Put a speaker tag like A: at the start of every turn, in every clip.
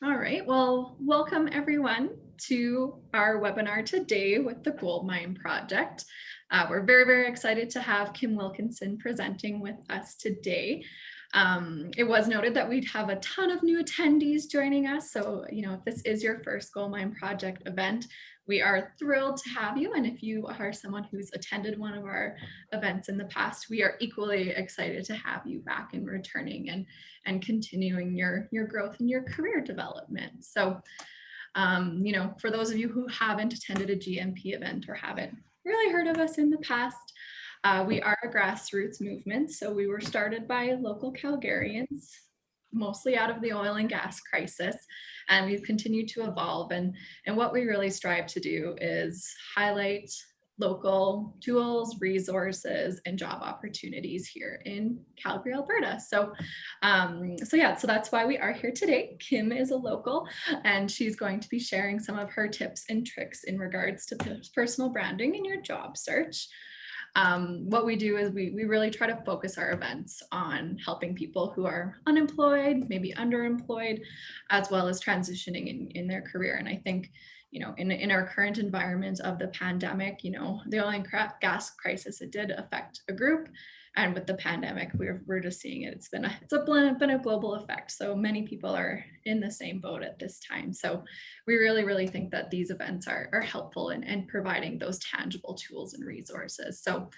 A: All right, well, welcome everyone to our webinar today with the GoldMind project. We're very excited to have Kim Wilkinson presenting with us today. It was noted that we'd have a ton of new attendees joining us. So, if this is your first GoldMind project event, we are thrilled to have you. And if you are someone who's attended one of our events in the past, we are equally excited to have you back and returning and continuing your growth and your career development. So, for those of you who haven't attended a GMP event or haven't really heard of us in the past, we are a grassroots movement. So we were started by local Calgarians, mostly out of the oil and gas crisis, and we've continued to evolve. And what we really strive to do is highlight local tools, resources, and job opportunities here in Calgary, Alberta. So that's why we are here today. Kim is a local, and she's going to be sharing some of her tips and tricks in regards to personal branding in your job search. What we do is we really try to focus our events on helping people who are unemployed, maybe underemployed, as well as transitioning in their career. And I think, in our current environment of the pandemic, the oil and gas crisis, it did affect a group. And with the pandemic, we're just seeing it. It's been a global effect. So many people are in the same boat at this time. So we really think that these events are helpful in providing those tangible tools and resources. So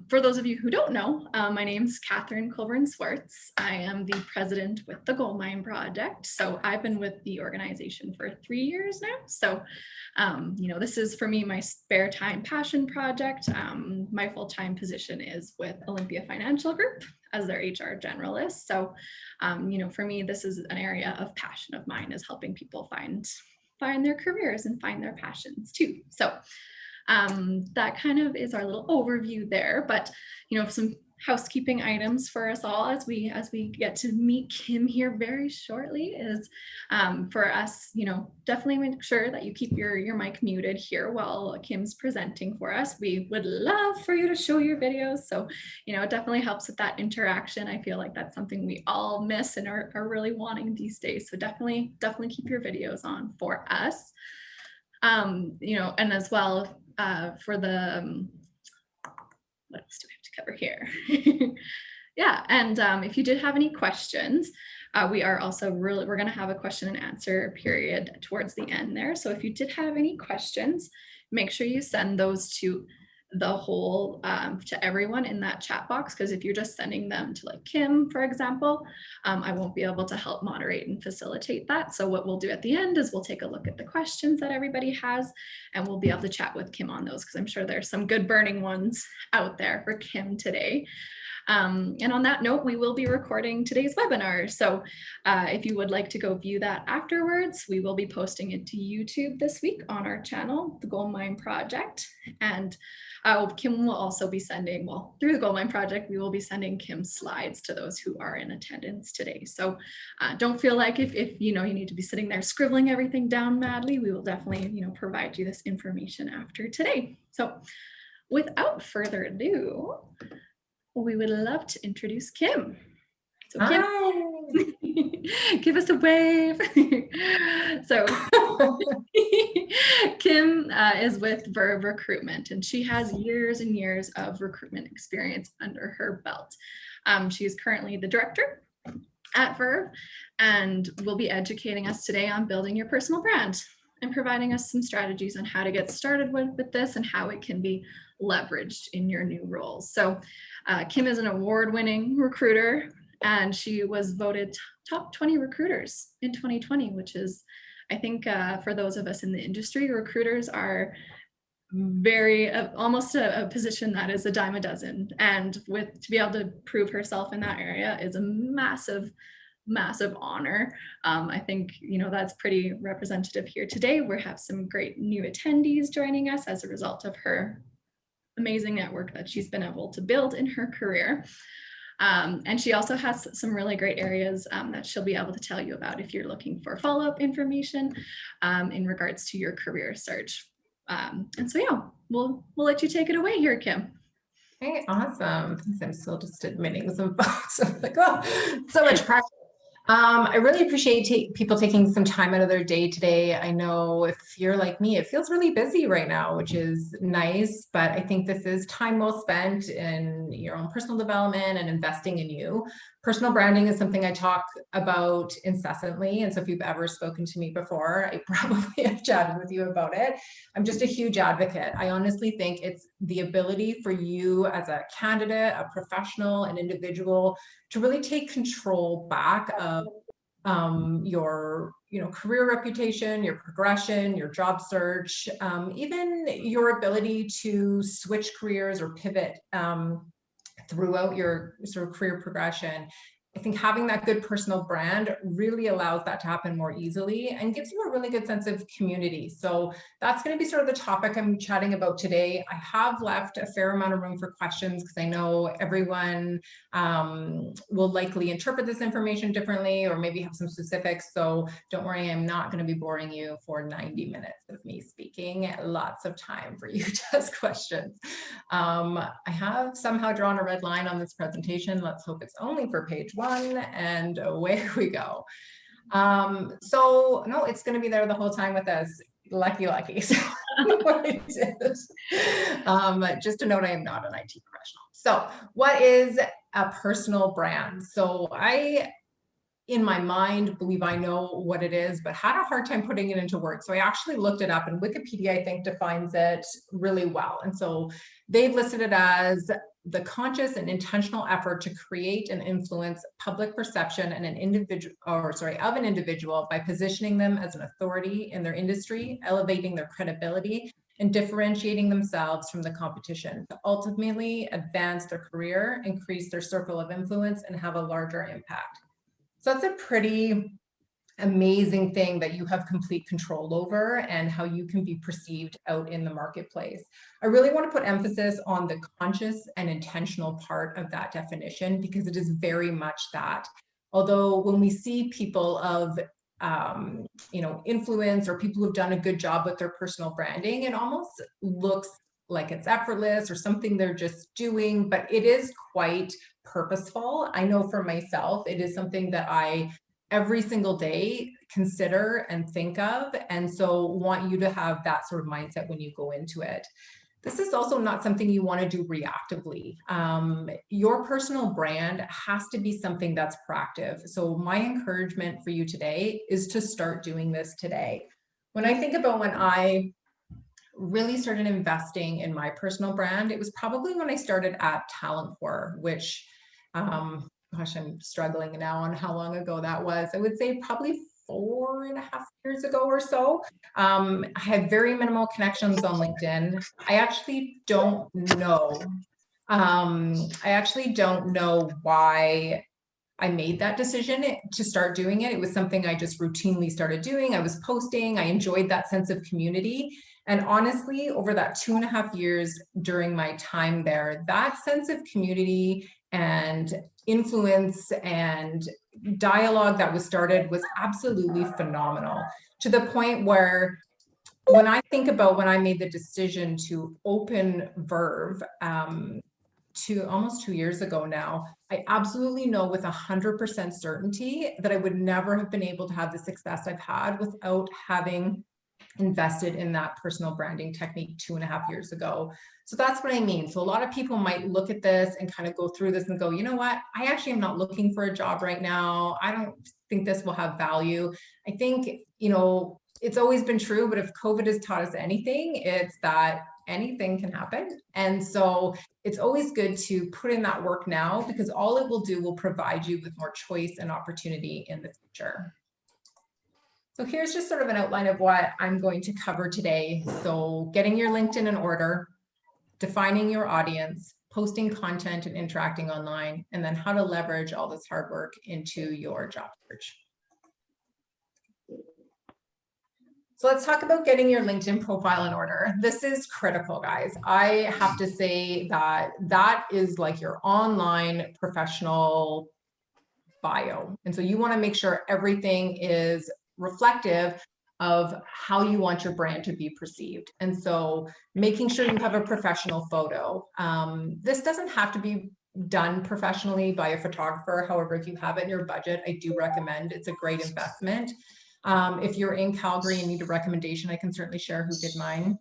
A: for those of you who don't know, my name's Catherine Colburn-Swartz. I am the president with the GoldMind project. So I've been with the organization for 3 years now. So this is for me my spare time passion project. My full-time position is with Olympia Financial Group as their HR generalist. So, for me, this is an area of passion of mine, is helping people find their careers and find their passions too. So that kind of is our little overview there, but, some housekeeping items for us all as we get to meet Kim here very shortly is for us, definitely make sure that you keep your mic muted here while Kim's presenting for us. We would love for you to show your videos. So, it definitely helps with that interaction. I feel like that's something we all miss and are really wanting these days. So definitely keep your videos on for us. And as well for the, what else do we have to cover here? Yeah, and if you did have any questions, we are also we're going to have a question and answer period towards the end there. So if you did have any questions, make sure you send those to to everyone in that chat box, because if you're just sending them to like Kim, for example, I won't be able to help moderate and facilitate that. So what we'll do at the end is we'll take a look at the questions that everybody has, and we'll be able to chat with Kim on those, because I'm sure there's some good burning ones out there for Kim today. And on that note, we will be recording today's webinar. So if you would like to go view that afterwards, we will be posting it to YouTube this week on our channel, the GoldMind Project. And Kim will also be sending, through the GoldMind Project, we will be sending Kim's slides to those who are in attendance today. So don't feel like if you need to be sitting there scribbling everything down madly, we will definitely provide you this information after today. So without further ado, we would love to introduce Kim. So Kim, give us a wave. So Kim is with Verve Recruitment, and she has years and years of recruitment experience under her belt. She is currently the director at Verve and will be educating us today on building your personal brand and providing us some strategies on how to get started with this and how it can be leveraged in your new roles. So Kim is an award-winning recruiter, and she was voted top 20 recruiters in 2020, which is, I think, for those of us in the industry, recruiters are almost a position that is a dime a dozen. And to be able to prove herself in that area is a massive honor. I think, that's pretty representative here today. We have some great new attendees joining us as a result of her amazing network that she's been able to build in her career. And she also has some really great areas that she'll be able to tell you about if you're looking for follow-up information in regards to your career search. And so, yeah, we'll let you take it away here, Kim.
B: Okay, awesome. I'm still just admitting some folks. I'm like, oh, so much pressure. I really appreciate people taking some time out of their day today. I know if you're like me, it feels really busy right now, which is nice, but I think this is time well spent in your own personal development and investing in you. Personal branding is something I talk about incessantly. And so if you've ever spoken to me before, I probably have chatted with you about it. I'm just a huge advocate. I honestly think it's the ability for you as a candidate, a professional, an individual to really take control back of your career reputation, your progression, your job search, even your ability to switch careers or pivot throughout your sort of career progression. I think having that good personal brand really allows that to happen more easily and gives you a really good sense of community. So that's going to be sort of the topic I'm chatting about today. I have left a fair amount of room for questions because I know everyone will likely interpret this information differently or maybe have some specifics. So don't worry, I'm not going to be boring you for 90 minutes of me speaking. Lots of time for you to ask questions. I have somehow drawn a red line on this presentation. Let's hope it's only for page 1, and away we go. So no, it's going to be there the whole time with us. Lucky. So just a note, I am not an IT professional. So what is a personal brand? So I, in my mind, believe I know what it is, but had a hard time putting it into words. So I actually looked it up, and Wikipedia, I think, defines it really well. And so they've listed it as the conscious and intentional effort to create and influence public perception and of an individual by positioning them as an authority in their industry, elevating their credibility, and differentiating themselves from the competition to ultimately advance their career, increase their circle of influence, and have a larger impact. So that's a pretty amazing thing that you have complete control over and how you can be perceived out in the marketplace. I really want to put emphasis on the conscious and intentional part of that definition because it is very much that. Although when we see people of influence or people who've done a good job with their personal branding, it almost looks like it's effortless or something they're just doing, but it is quite purposeful. I know for myself, it is something that I every single day consider and think of, and so want you to have that sort of mindset when you go into it. This is also not something you want to do reactively. Your personal brand has to be something that's proactive. So my encouragement for you today is to start doing this today. When I think about when I really started investing in my personal brand, it was probably when I started at Talent Corps, which gosh, I'm struggling now on how long ago that was. I would say probably 4.5 years ago or so. I had very minimal connections on LinkedIn. I actually don't know why I made that decision to start doing it. It was something I just routinely started doing. I was posting. I enjoyed that sense of community. And honestly, over that 2.5 years during my time there, that sense of community and influence and dialogue that was started was absolutely phenomenal, to the point where when I think about when I made the decision to open Verve to almost 2 years ago now, I absolutely know with 100% certainty that I would never have been able to have the success I've had without having invested in that personal branding technique 2.5 years ago. So that's what I mean. So a lot of people might look at this and kind of go through this and go, you know what, I actually am not looking for a job right now. I don't think this will have value. I think, it's always been true, but if COVID has taught us anything, it's that anything can happen. And so it's always good to put in that work now, because all it will do will provide you with more choice and opportunity in the future. So here's just sort of an outline of what I'm going to cover today. So getting your LinkedIn in order, defining your audience, posting content and interacting online, and then how to leverage all this hard work into your job search. So let's talk about getting your LinkedIn profile in order. This is critical, guys. I have to say that is like your online professional bio. And so you want to make sure everything is reflective of how you want your brand to be perceived. And so making sure you have a professional photo. This doesn't have to be done professionally by a photographer. However, if you have it in your budget, I do recommend it's a great investment. If you're in Calgary and need a recommendation, I can certainly share who did mine.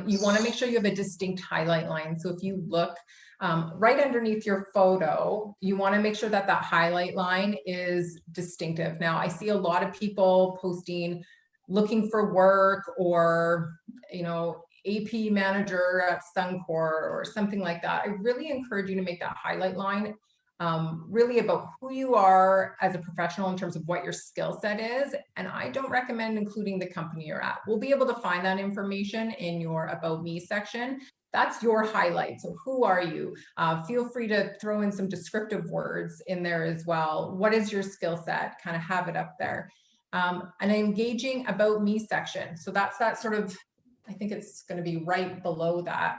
B: You want to make sure you have a distinct highlight line. So if you look right underneath your photo, you want to make sure that that highlight line is distinctive. Now, I see a lot of people posting looking for work, or, you know, AP manager at Suncor or something like that. I really encourage you to make that highlight line really about who you are as a professional in terms of what your skill set is. And I don't recommend including the company you're at. We'll be able to find that information in your About Me section. That's your highlight. So who are you? Feel free to throw in some descriptive words in there as well. What is your skill set? Kind of have it up there. An engaging About Me section. So that's that sort of, I think it's going to be right below that.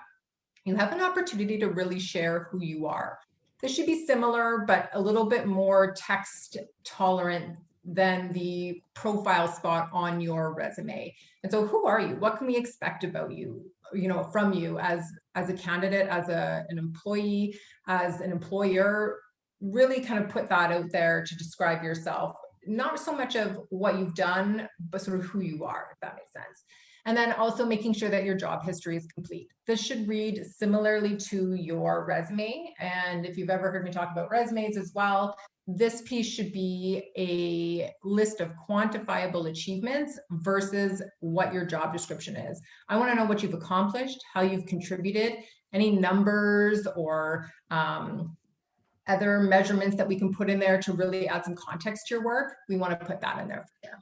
B: You have an opportunity to really share who you are. This should be similar, but a little bit more text tolerant than the profile spot on your resume. And so who are you? What can we expect about you, you know, from you as a candidate, as an employee, as an employer? Really kind of put that out there to describe yourself. Not so much of what you've done, but sort of who you are, if that makes sense. And then also making sure that your job history is complete. This should read similarly to your resume. And if you've ever heard me talk about resumes as well, this piece should be a list of quantifiable achievements versus what your job description is. I want to know what you've accomplished, how you've contributed, any numbers or other measurements that we can put in there to really add some context to your work. We want to put that in there for you.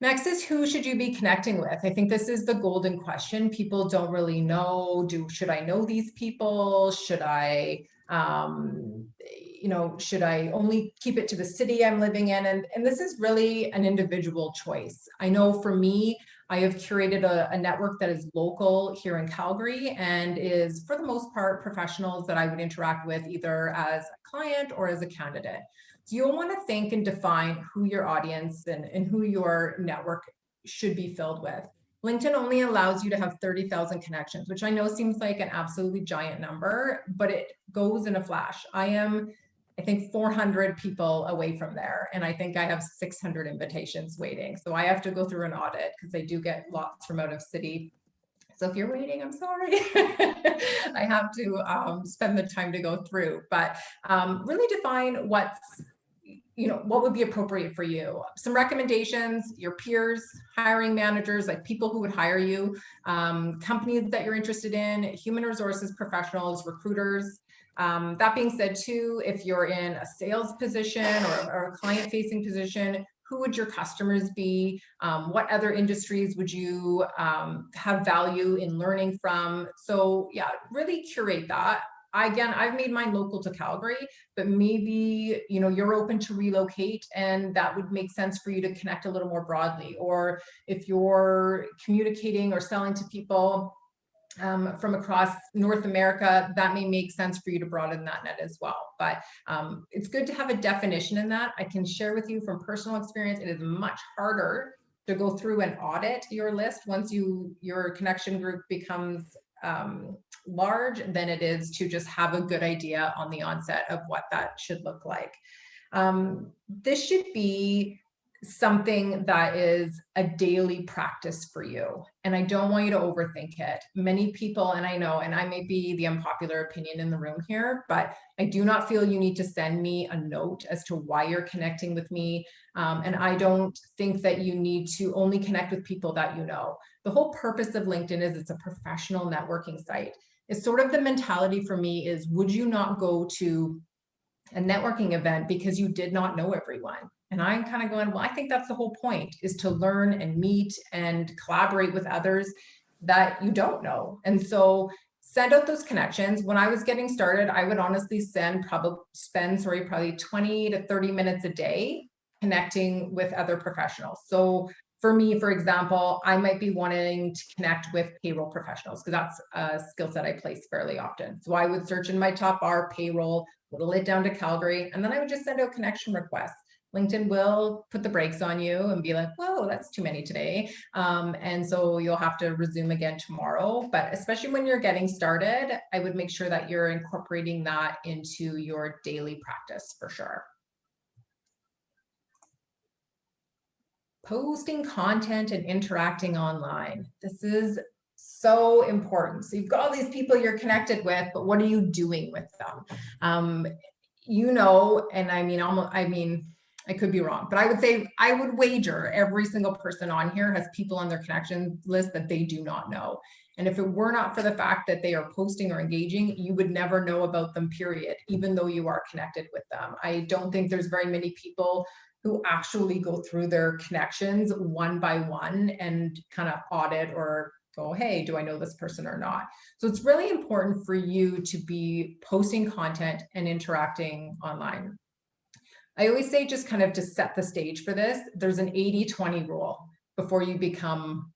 B: Next is, who should you be connecting with? I think this is the golden question. People don't really know, should I know these people? Should I, you know, should I only keep it to the city I'm living in? And this is really an individual choice. I know for me, I have curated a network that is local here in Calgary and is, for the most part, professionals that I would interact with either as a client or as a candidate. So you'll want to think and define who your audience and who your network should be filled with. LinkedIn only allows you to have 30,000 connections, which I know seems like an absolutely giant number, but it goes in a flash. I think 400 people away from there. And I think I have 600 invitations waiting. So I have to go through an audit because I do get lots from out of city. So if you're waiting, I'm sorry. I have to spend the time to go through, but really define what's, you know, what would be appropriate for you. Some recommendations, your peers, hiring managers, like people who would hire you, companies that you're interested in, human resources professionals, recruiters. That being said too, if you're in a sales position or a client facing position, who would your customers be? What other industries would you have value in learning from? So yeah, really curate that. Again, I've made mine local to Calgary, but maybe, you know, you're open to relocate and that would make sense for you to connect a little more broadly. Or if you're communicating or selling to people from across North America, that may make sense for you to broaden that net as well. But it's good to have a definition in that. I can share with you from personal experience, it is much harder to go through and audit your list once your connection group becomes large than it is to just have a good idea on the onset of what that should look like. This should be something that is a daily practice for you. And I don't want you to overthink it. Many people, and I know, and I may be the unpopular opinion in the room here, but I do not feel you need to send me a note as to why you're connecting with me. And I don't think that you need to only connect with people that you know. The whole purpose of LinkedIn is it's a professional networking site. It's sort of the mentality for me is, would you not go to a networking event because you did not know everyone? And I'm kind of going, well, I think that's the whole point, is to learn and meet and collaborate with others that you don't know. And so send out those connections. When I was getting started, I would honestly spend probably 20 to 30 minutes a day connecting with other professionals. So for me, for example, I might be wanting to connect with payroll professionals because that's a skill set I place fairly often. So I would search in my top bar, payroll, whittle it down to Calgary, and then I would just send out connection requests. LinkedIn will put the brakes on you and be like, whoa, that's too many today. And so you'll have to resume again tomorrow. But especially when you're getting started, I would make sure that you're incorporating that into your daily practice for sure. Posting content and interacting online. This is so important. So you've got all these people you're connected with, but what are you doing with them? And I could be wrong, but I would say I would wager every single person on here has people on their connection list that they do not know. And if it were not for the fact that they are posting or engaging, you would never know about them, period, even though you are connected with them. I don't think there's very many people who actually go through their connections one by one and kind of audit or go, hey, do I know this person or not? So it's really important for you to be posting content and interacting online. I always say, just kind of to set the stage for this, there's an 80-20 rule before you become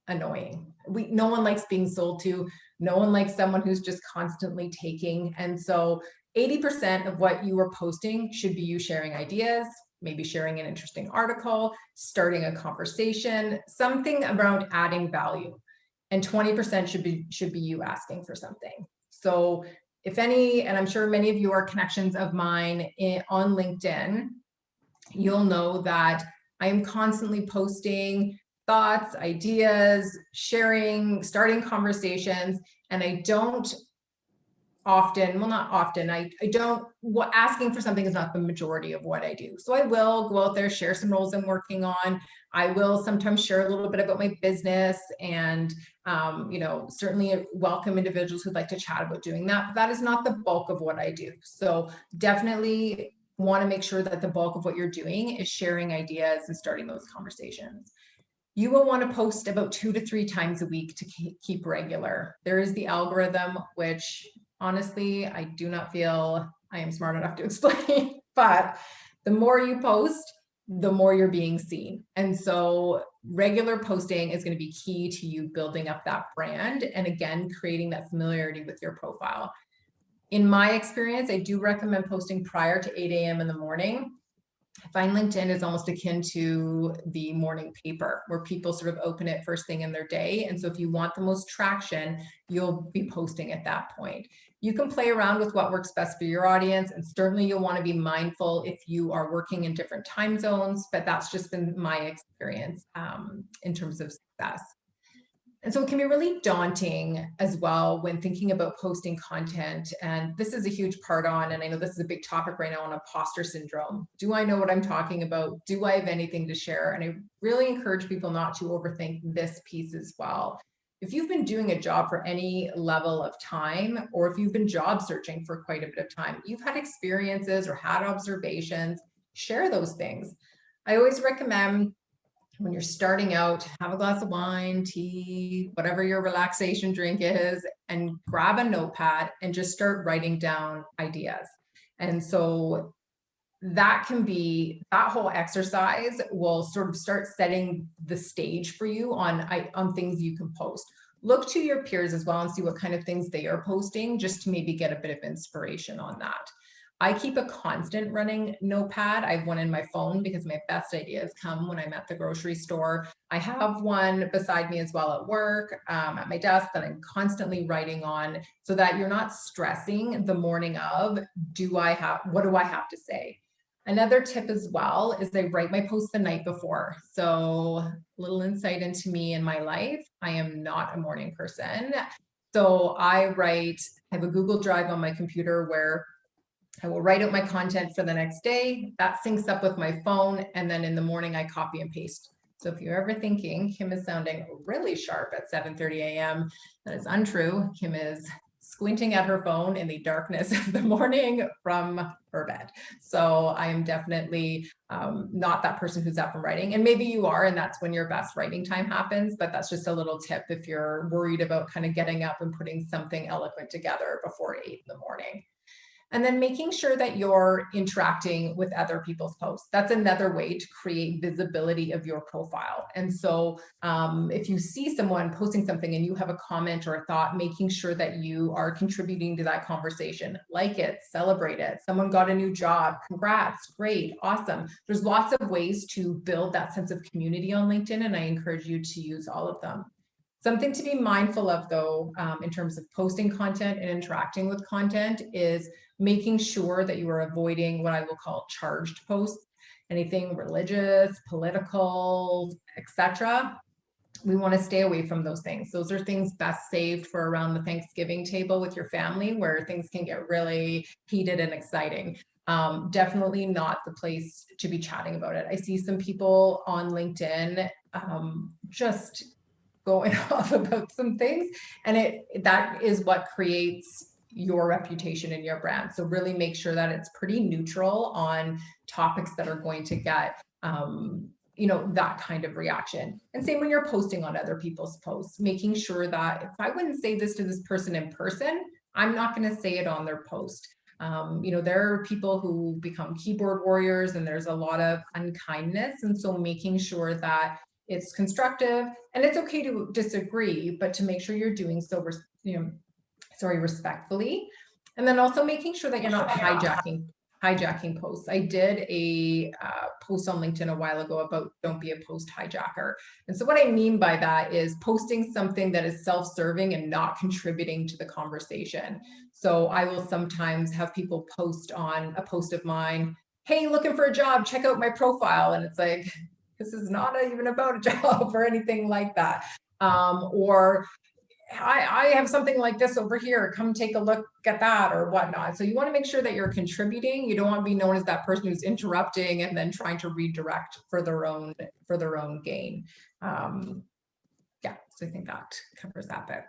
B: annoying. No one likes being sold to. No one likes someone who's just constantly taking. And so 80% of what you are posting should be you sharing ideas, maybe sharing an interesting article, starting a conversation, something around adding value. And 20% should be you asking for something. So if any, and I'm sure many of you are connections of mine on LinkedIn, you'll know that I am constantly posting thoughts, ideas, sharing, starting conversations, and I don't often, well, not often, asking for something is not the majority of what I do. So I will go out there, share some roles I'm working on. I will sometimes share a little bit about my business and, certainly welcome individuals who'd like to chat about doing that, but that is not the bulk of what I do. So definitely want to make sure that the bulk of what you're doing is sharing ideas and starting those conversations. You will want to post about 2 to 3 times a week to keep regular. There is the algorithm, which honestly, I do not feel I am smart enough to explain, but the more you post, the more you're being seen. And so regular posting is going to be key to you building up that brand and again, creating that familiarity with your profile. In my experience, I do recommend posting prior to 8 a.m. in the morning. I find LinkedIn is almost akin to the morning paper where people sort of open it first thing in their day. And so if you want the most traction, you'll be posting at that point. You can play around with what works best for your audience. And certainly you'll want to be mindful if you are working in different time zones, but that's just been my experience in terms of success. And so it can be really daunting as well when thinking about posting content. And this is a huge part on, and I know this is a big topic right now on imposter syndrome. Do I know what I'm talking about? Do I have anything to share? And I really encourage people not to overthink this piece as well. If you've been doing a job for any level of time, or if you've been job searching for quite a bit of time, you've had experiences or had observations, share those things. I always recommend when you're starting out, have a glass of wine, tea, whatever your relaxation drink is, and grab a notepad and just start writing down ideas. And so that whole exercise will sort of start setting the stage for you on things you can post. Look to your peers as well and see what kind of things they are posting, just to maybe get a bit of inspiration on that. I keep a constant running notepad. I have one in my phone because my best ideas come when I'm at the grocery store. I have one beside me as well at work, at my desk, that I'm constantly writing on, so that you're not stressing the morning of, what do I have to say? Another tip as well is I write my posts the night before. So a little insight into me and my life. I am not a morning person. So I have a Google Drive on my computer where I will write out my content for the next day. That syncs up with my phone. And then in the morning, I copy and paste. So if you're ever thinking Kim is sounding really sharp at 7:30 a.m., that is untrue. Kim is squinting at her phone in the darkness of the morning from her bed. So I am definitely not that person who's up and writing. And maybe you are, and that's when your best writing time happens. But that's just a little tip if you're worried about kind of getting up and putting something eloquent together before 8 in the morning. And then making sure that you're interacting with other people's posts. That's another way to create visibility of your profile. And so if you see someone posting something and you have a comment or a thought, making sure that you are contributing to that conversation. Like it, celebrate it. Someone got a new job. Congrats, great, awesome. There's lots of ways to build that sense of community on LinkedIn, and I encourage you to use all of them. Something to be mindful of, though, in terms of posting content and interacting with content is making sure that you are avoiding what I will call charged posts, anything religious, political, etc. We want to stay away from those things. Those are things best saved for around the Thanksgiving table with your family, where things can get really heated and exciting. Definitely not the place to be chatting about it. I see some people on LinkedIn just going off about some things, and that is what creates your reputation and your brand. So really make sure that it's pretty neutral on topics that are going to get that kind of reaction. And same when you're posting on other people's posts, making sure that if I wouldn't say this to this person in person, I'm not going to say it on their post. There are people who become keyboard warriors, and there's a lot of unkindness. And so making sure that it's constructive, and it's okay to disagree, but to make sure you're doing so, respectfully. And then also making sure that you're not hijacking posts. I did a post on LinkedIn a while ago about don't be a post hijacker. And so what I mean by that is posting something that is self-serving and not contributing to the conversation. So I will sometimes have people post on a post of mine, hey, looking for a job, check out my profile. And it's like, this is not even about a job or anything like that. Or I have something like this over here, come take a look at that or whatnot. So you want to make sure that you're contributing. You don't want to be known as that person who's interrupting and then trying to redirect for their own gain. So I think that covers that bit.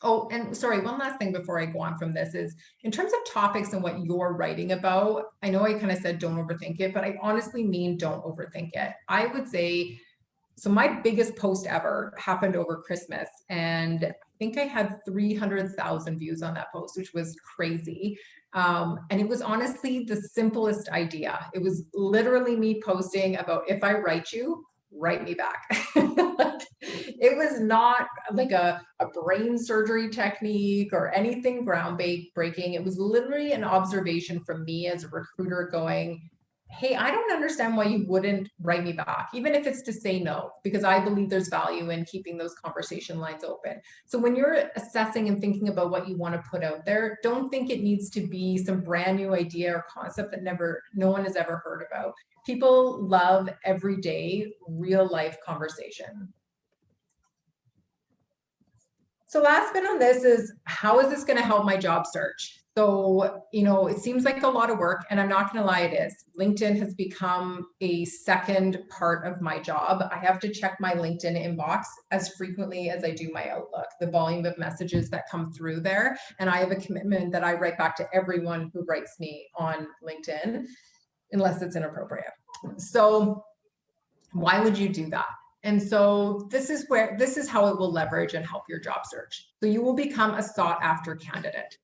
B: Oh, and sorry, one last thing before I go on from this is in terms of topics and what you're writing about, I know I kind of said don't overthink it, but I honestly mean don't overthink it. I would say, so my biggest post ever happened over Christmas, and I think I had 300,000 views on that post, which was crazy. And it was honestly the simplest idea. It was literally me posting about, if I write you, write me back. It was not like a brain surgery technique or anything groundbreaking. It was literally an observation from me as a recruiter going, hey, I don't understand why you wouldn't write me back, even if it's to say no, because I believe there's value in keeping those conversation lines open. So when you're assessing and thinking about what you want to put out there, don't think it needs to be some brand new idea or concept that no one has ever heard about. People love everyday, real life conversation. So last bit on this is, how is this going to help my job search? So, it seems like a lot of work, and I'm not going to lie, it is. LinkedIn has become a second part of my job. I have to check my LinkedIn inbox as frequently as I do my Outlook, the volume of messages that come through there. And I have a commitment that I write back to everyone who writes me on LinkedIn, unless it's inappropriate. So why would you do that? And so this is how it will leverage and help your job search. So you will become a sought after candidate.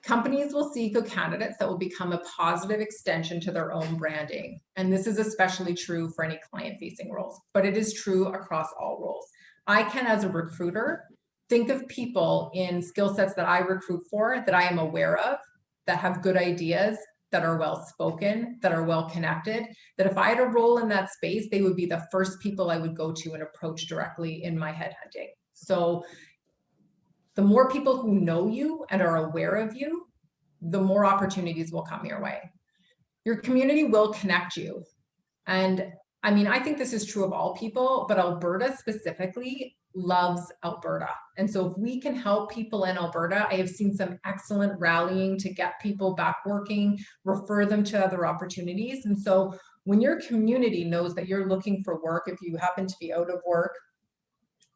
B: Companies will seek out candidates that will become a positive extension to their own branding. And this is especially true for any client-facing roles, but it is true across all roles. I can, as a recruiter, think of people in skill sets that I recruit for, that I am aware of, that have good ideas, that are well-spoken, that are well-connected, that if I had a role in that space, they would be the first people I would go to and approach directly in my headhunting. So the more people who know you and are aware of you, the more opportunities will come your way. Your community will connect you. And I mean, I think this is true of all people, but Alberta specifically loves Alberta. And so if we can help people in Alberta, I have seen some excellent rallying to get people back working, refer them to other opportunities. And so when your community knows that you're looking for work, if you happen to be out of work,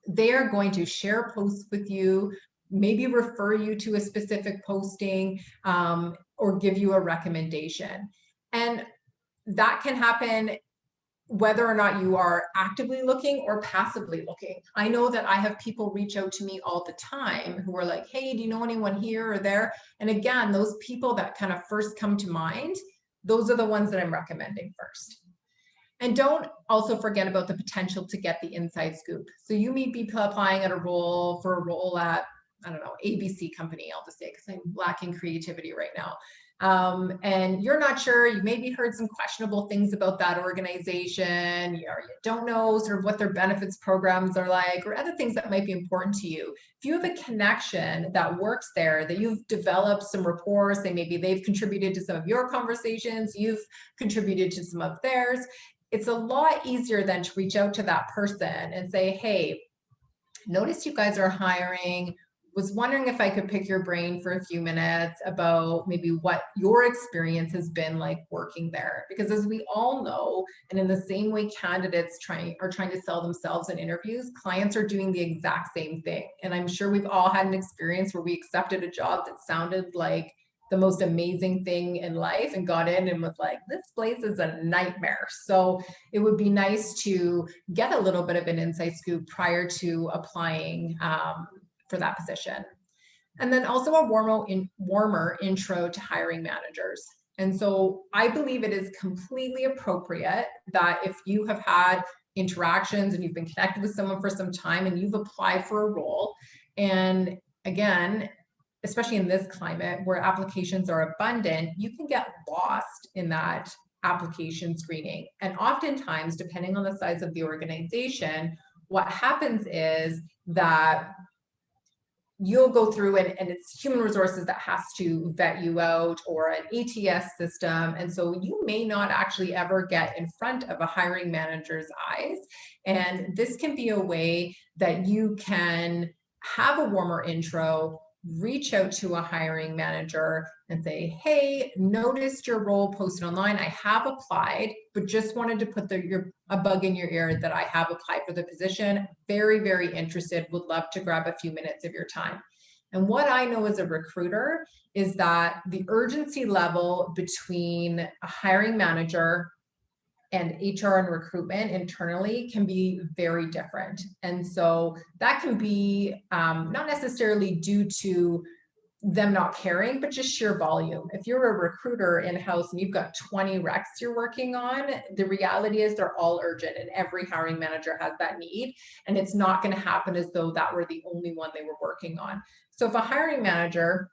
B: they are going to share posts with you, maybe refer you to a specific posting, or give you a recommendation. And that can happen whether or not you are actively looking or passively looking. I know that I have people reach out to me all the time who are like, hey, do you know anyone here or there? And again, those people that kind of first come to mind, those are the ones that I'm recommending first. And don't also forget about the potential to get the inside scoop. So you may be applying at a role at, I don't know, ABC company, I'll just say, because I'm lacking creativity right now. And you're not sure, you maybe heard some questionable things about that organization, you don't know sort of what their benefits programs are like, or other things that might be important to you. If you have a connection that works there, that you've developed some rapport, say maybe they've contributed to some of your conversations, you've contributed to some of theirs, it's a lot easier than to reach out to that person and say, hey, notice you guys are hiring, was wondering if I could pick your brain for a few minutes about maybe what your experience has been like working there. Because as we all know, and in the same way candidates are trying to sell themselves in interviews, clients are doing the exact same thing. And I'm sure we've all had an experience where we accepted a job that sounded like the most amazing thing in life and got in and was like, this place is a nightmare. So it would be nice to get a little bit of an inside scoop prior to applying for that position. And then also a warmer intro to hiring managers. And so I believe it is completely appropriate that if you have had interactions and you've been connected with someone for some time and you've applied for a role, and again, especially in this climate where applications are abundant, you can get lost in that application screening. And oftentimes, depending on the size of the organization, what happens is that you'll go through and it's human resources that has to vet you out, or an ATS system. And so you may not actually ever get in front of a hiring manager's eyes. And this can be a way that you can have a warmer intro, reach out to a hiring manager and say, hey, noticed your role posted online. I have applied, but just wanted to put a bug in your ear that I have applied for the position. Very, very interested. Would love to grab a few minutes of your time. And what I know as a recruiter is that the urgency level between a hiring manager and HR and recruitment internally can be very different. And so that can be not necessarily due to them not caring, but just sheer volume. If you're a recruiter in-house and you've got 20 recs you're working on, the reality is they're all urgent and every hiring manager has that need. And it's not going to happen as though that were the only one they were working on. So if a hiring manager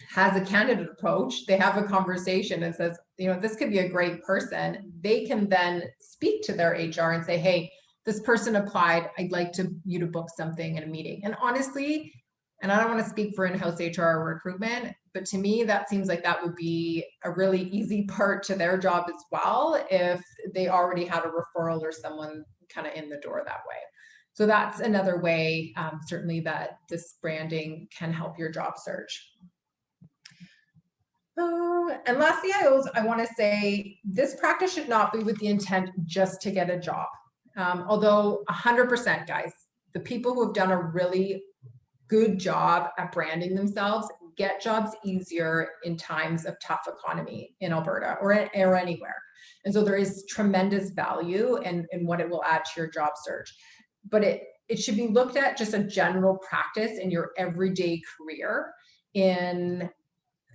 B: has a candidate approach, they have a conversation and says, this could be a great person, they can then speak to their HR and say, hey, this person applied, I'd like you to book something in a meeting. And honestly, and I don't want to speak for in-house HR or recruitment, but to me, that seems like that would be a really easy part to their job as well, if they already had a referral or someone kind of in the door that way. So that's another way, certainly, that this branding can help your job search. And lastly, I want to say this practice should not be with the intent just to get a job. Although 100%, guys, the people who have done a really good job at branding themselves get jobs easier in times of tough economy in Alberta or anywhere. And so there is tremendous value in what it will add to your job search. But it should be looked at just a general practice in your everyday career in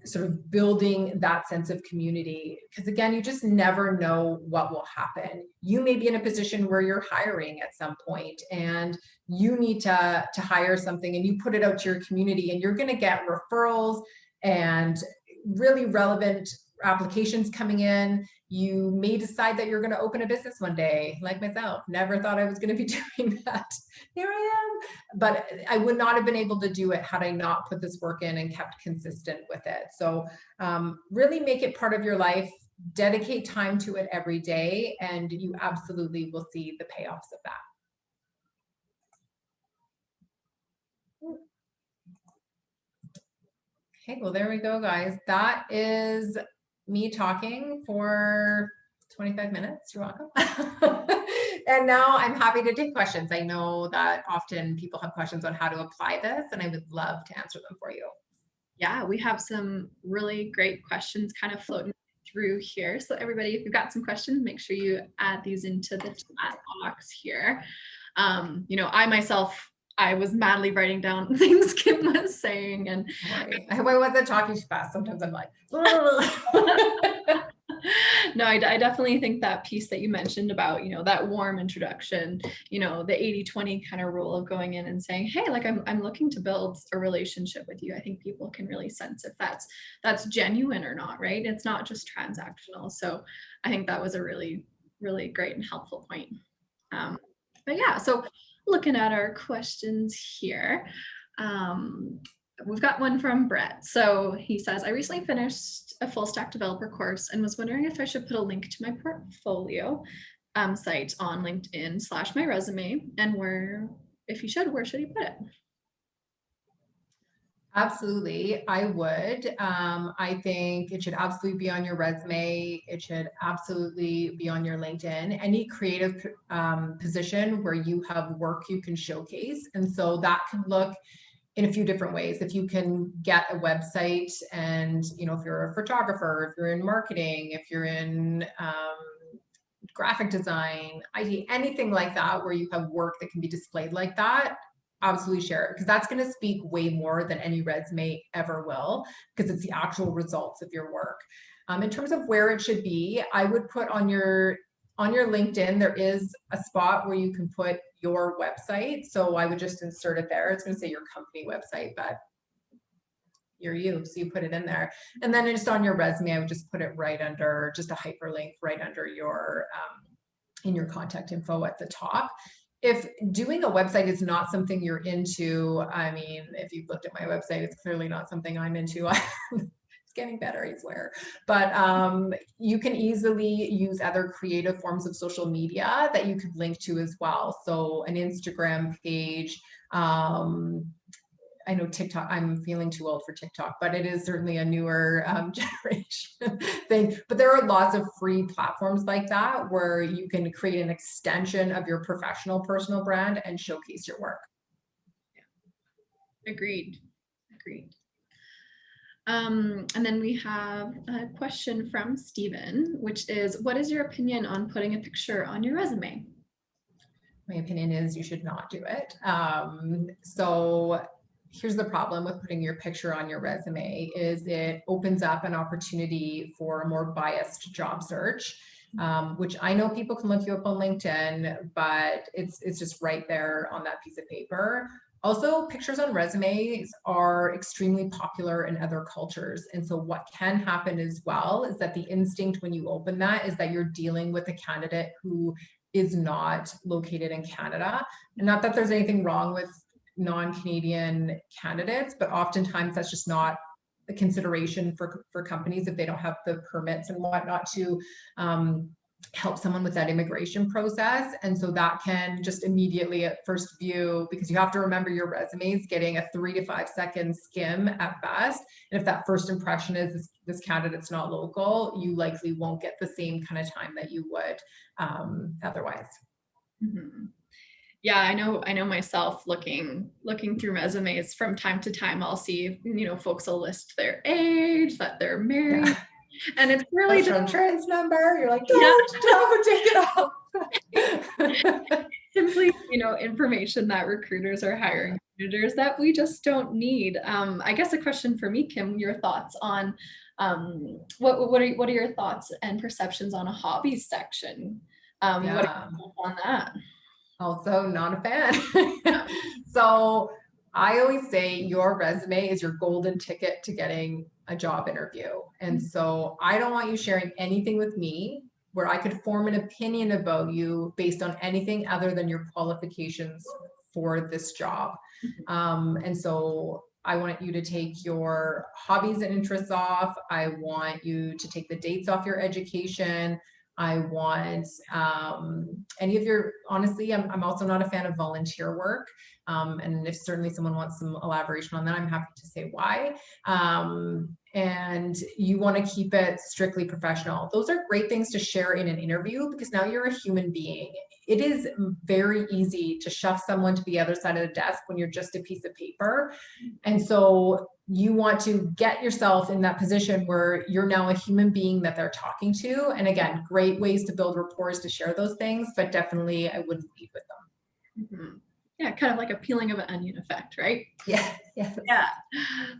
B: sort of building that sense of community. Because again, you just never know what will happen. You may be in a position where you're hiring at some point and you need to hire something, and you put it out to your community, and you're going to get referrals and really relevant applications coming in. You may decide that you're going to open a business one day, like myself. Never thought I was going to be doing that. Here I am. But I would not have been able to do it had I not put this work in and kept consistent with it. So really make it part of your life. Dedicate time to it every day, and you absolutely will see the payoffs of that. Okay, well, there we go, guys. That is me talking for 25 minutes. You're welcome. And now I'm happy to take questions. I know that often people have questions on how to apply this, and I would love to answer them for you.
A: Yeah, we have some really great questions kind of floating through here. So everybody, if you've got some questions, make sure you add these into the chat box here. You know, I was madly writing down things Kim was saying, and
B: Right. I wasn't talking too fast. Sometimes I'm like,
A: no, I definitely think that piece that you mentioned about, you know, that warm introduction, you know, the 80-20 kind of rule of going in and saying, hey, like I'm looking to build a relationship with you. I think people can really sense if that's genuine or not, right? It's not just transactional. So I think that was a really, really great and helpful point. But yeah, so looking at our questions here, we've got one from Brett. So he says, I recently finished a full stack developer course and was wondering if I should put a link to my portfolio site on LinkedIn / my resume, and if you should, where should he put it?
B: Absolutely, I would. I think it should absolutely be on your resume. It should absolutely be on your LinkedIn. Any creative position where you have work you can showcase. And so that can look in a few different ways. If you can get a website and, you know, if you're a photographer, if you're in marketing, if you're in graphic design, IT, anything like that, where you have work that can be displayed like that, absolutely share it, because that's going to speak way more than any resume ever will, because it's the actual results of your work. In terms of where it should be, I would put on your LinkedIn, there is a spot where you can put your website. So I would just insert it there. It's going to say your company website, but you're you. So you put it in there. And then just on your resume, I would just put it right under, just a hyperlink right under your, in your contact info at the top. If doing a website is not something you're into, I mean, if you've looked at my website, it's clearly not something I'm into. It's getting better, I swear. But you can easily use other creative forms of social media that you could link to as well. So an Instagram page, I know TikTok, I'm feeling too old for TikTok, but it is certainly a newer generation thing. But there are lots of free platforms like that where you can create an extension of your professional personal brand and showcase your work.
A: Yeah. Agreed. And then we have a question from Stephen, which is, what is your opinion on putting a picture on your resume?
B: My opinion is you should not do it. So here's the problem with putting your picture on your resume is it opens up an opportunity for a more biased job search, which I know people can look you up on LinkedIn, but it's just right there on that piece of paper. Also, pictures on resumes are extremely popular in other cultures. And so what can happen as well is that the instinct when you open that is that you're dealing with a candidate who is not located in Canada. And not that there's anything wrong with non-Canadian candidates, but oftentimes that's just not a consideration for companies if they don't have the permits and whatnot to help someone with that immigration process. And so that can just immediately at first view, because you have to remember your resume is getting a 3 to 5 second skim at best. And if that first impression is this candidate's not local, you likely won't get the same kind of time that you would otherwise.
A: Mm-hmm. Yeah, I know myself looking through resumes from time to time, I'll see, you know, folks will list their age, that they're married. Yeah. And it's really
B: just trans number. You're like, don't take it off.
A: Simply, you know, information that recruiters are hiring managers that we just don't need. I guess a question for me, Kim, your thoughts on what are your thoughts and perceptions on a hobbies section? What are your thoughts on that?
B: Also not a fan. So I always say your resume is your golden ticket to getting a job interview. And so I don't want you sharing anything with me where I could form an opinion about you based on anything other than your qualifications for this job. And so I want you to take your hobbies and interests off. I want you to take the dates off your education. I want any of your, honestly, I'm also not a fan of volunteer work. And if certainly someone wants some elaboration on that, I'm happy to say why. and you want to keep it strictly professional. Those are great things to share in an interview because now you're a human being. It is very easy to shove someone to the other side of the desk when you're just a piece of paper. And so you want to get yourself in that position where you're now a human being that they're talking to. And again, great ways to build rapport to share those things, but definitely I wouldn't lead with them.
A: Mm-hmm. Yeah, kind of like a peeling of an onion effect, right?
B: Yeah. Yeah.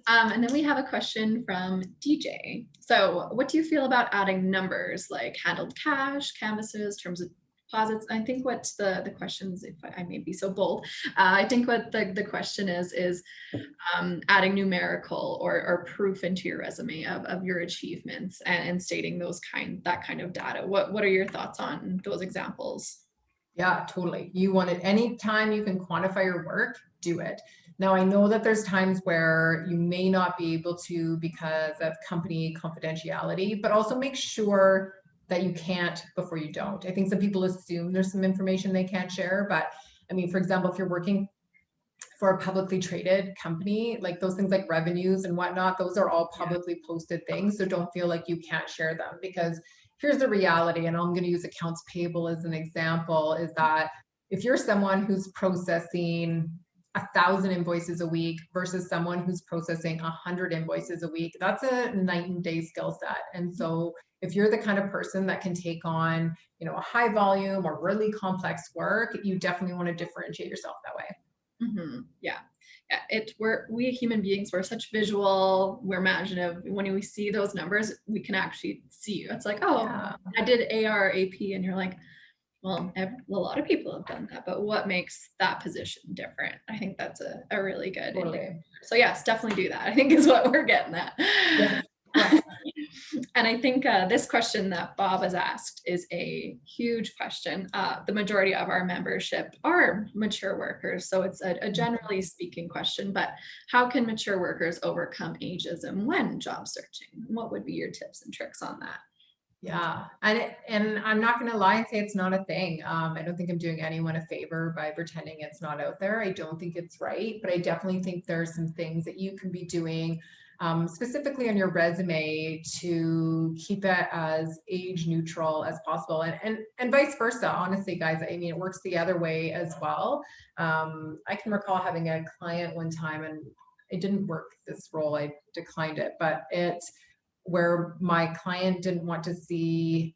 A: And then we have a question from DJ. So what do you feel about adding numbers like handled cash, canvases, terms of deposits? I think what the questions, if I may be so bold, I think what the question is adding numerical or proof into your resume of your achievements and stating that kind of data. What are your thoughts on those examples?
B: Yeah, totally. You want it anytime you can quantify your work, do it. Now, I know that there's times where you may not be able to because of company confidentiality, but also make sure that you can't before you don't. I think some people assume there's some information they can't share, but I mean, for example, if you're working for a publicly traded company, like those things like revenues and whatnot, those are all publicly posted things. So don't feel like you can't share them because here's the reality, and I'm going to use accounts payable as an example, is that if you're someone who's processing 1,000 invoices a week versus someone who's processing 100 invoices a week, that's a night and day skill set. And so if you're the kind of person that can take on, a high volume or really complex work, you definitely want to differentiate yourself that way.
A: Mm-hmm. Yeah. We human beings, we're such visual, we're imaginative. When we see those numbers, we can actually see. It's like, oh, yeah, I did AR, AP, and you're like, well, a lot of people have done that, but what makes that position different? I think that's a really good.
B: Totally.
A: So yes, definitely do that, I think is what we're getting at.
B: Yeah.
A: And I think this question that Bob has asked is a huge question. The majority of our membership are mature workers, so it's a generally speaking question, but how can mature workers overcome ageism when job searching? What would be your tips and tricks on that?
B: Yeah, and I'm not going to lie and say it's not a thing. I don't think I'm doing anyone a favor by pretending it's not out there. I don't think it's right, but I definitely think there are some things that you can be doing specifically on your resume to keep it as age neutral as possible, and vice versa. Honestly, guys, I mean, it works the other way as well. I can recall having a client one time, and it didn't work this role. I declined it, but where my client didn't want to see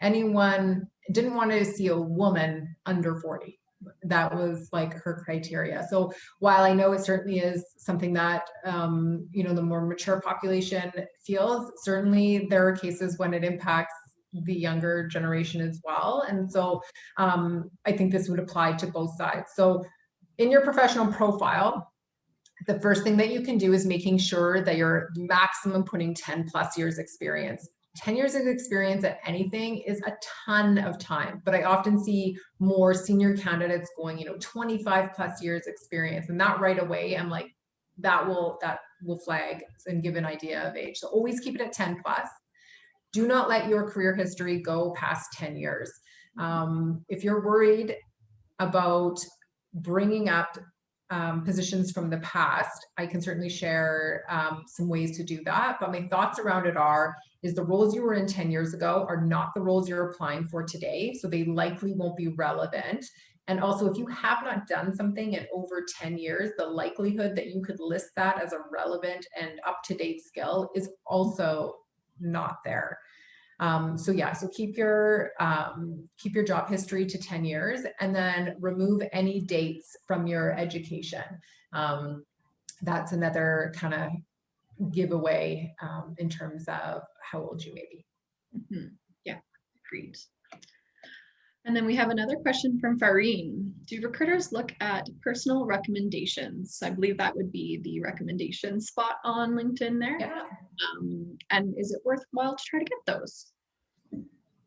B: a woman under 40. That was like her criteria. So while I know it certainly is something that, the more mature population feels, certainly there are cases when it impacts the younger generation as well. And so I think this would apply to both sides. So in your professional profile, the first thing that you can do is making sure that you're maximum putting 10 plus years experience. 10 years of experience at anything is a ton of time, but I often see more senior candidates going, 25 plus years experience. And that right away, I'm like, that will flag and give an idea of age. So always keep it at 10 plus. Do not let your career history go past 10 years. If you're worried about bringing up positions from the past, I can certainly share some ways to do that. But my thoughts around it is the roles you were in 10 years ago are not the roles you're applying for today. So they likely won't be relevant. And also, if you have not done something in over 10 years, the likelihood that you could list that as a relevant and up-to-date skill is also not there. So keep your job history to 10 years and then remove any dates from your education. That's another kind of giveaway in terms of how old you may be.
A: Mm-hmm. Yeah, agreed. And then we have another question from Farine. Do recruiters look at personal recommendations? I believe that would be the recommendation spot on LinkedIn there.
B: Yeah.
A: And is it worthwhile to try to get those?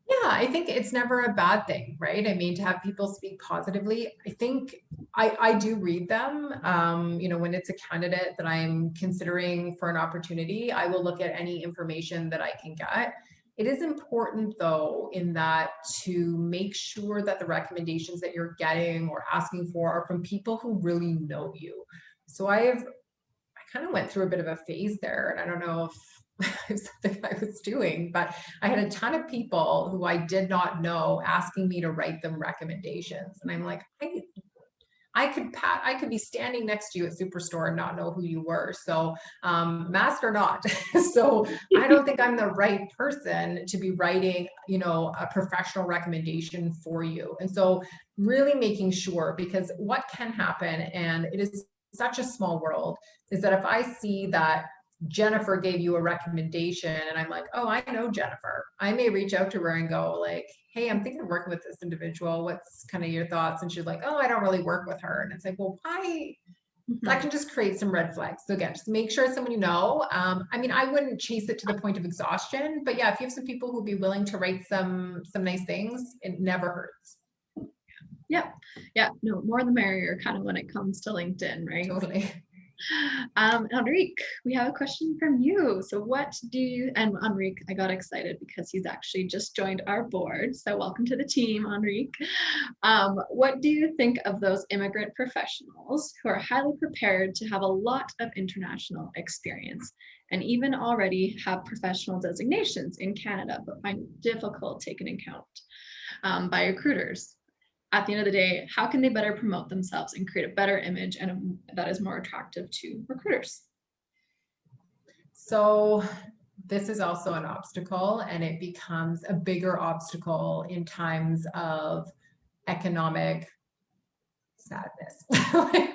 B: Yeah, I think it's never a bad thing, right? I mean, to have people speak positively, I think I do read them. When it's a candidate that I'm considering for an opportunity, I will look at any information that I can get. It is important, though, in that to make sure that the recommendations that you're getting or asking for are from people who really know you. So I kind of went through a bit of a phase there. And I don't know if it was something I was doing, but I had a ton of people who I did not know asking me to write them recommendations. And I'm like, I could be standing next to you at Superstore and not know who you were. So mask or not. So I don't think I'm the right person to be writing, a professional recommendation for you. And so really making sure, because what can happen, and it is such a small world, is that if I see that Jennifer gave you a recommendation and I'm like, oh, I know Jennifer, I may reach out to her and go like, hey, I'm thinking of working with this individual. What's kind of your thoughts? And she's like, oh, I don't really work with her. And it's like, well, why? That can just create some red flags. So again, just make sure it's someone you know. I mean, I wouldn't chase it to the point of exhaustion, but yeah, if you have some people who'd be willing to write some nice things, it never hurts.
A: Yeah. Yeah. No, more the merrier kind of when it comes to LinkedIn, right?
B: Totally.
A: Enrique, we have a question from you. So and Enrique, I got excited because he's actually just joined our board. So welcome to the team, Enrique. What do you think of those immigrant professionals who are highly prepared to have a lot of international experience and even already have professional designations in Canada, but find it difficult taken into account by recruiters? At the end of the day, how can they better promote themselves and create a better image and that is more attractive to recruiters?
B: So this is also an obstacle, and it becomes a bigger obstacle in times of economic sadness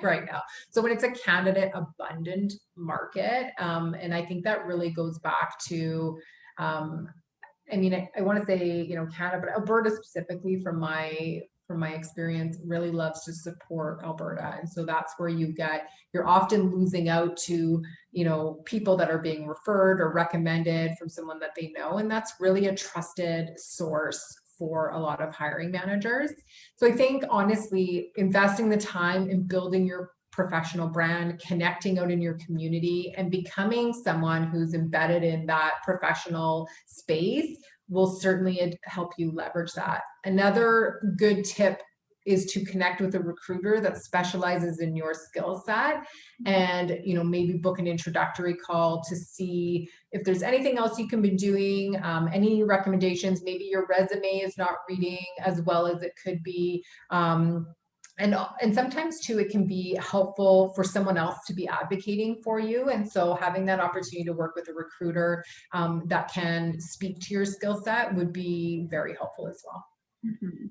B: right now. So when it's a candidate abundant market, and I think that really goes back to, I mean, I want to say, Canada, but Alberta specifically, from my experience, really loves to support Alberta. And so that's where you're often losing out to, people that are being referred or recommended from someone that they know. And that's really a trusted source for a lot of hiring managers. So I think honestly, investing the time in building your professional brand, connecting out in your community, and becoming someone who's embedded in that professional space will certainly help you leverage that. Another good tip is to connect with a recruiter that specializes in your skill set, and maybe book an introductory call to see if there's anything else you can be doing, any recommendations. Maybe your resume is not reading as well as it could be. And sometimes too, it can be helpful for someone else to be advocating for you. And so having that opportunity to work with a recruiter that can speak to your skill set would be very helpful as well.
A: Mm-hmm.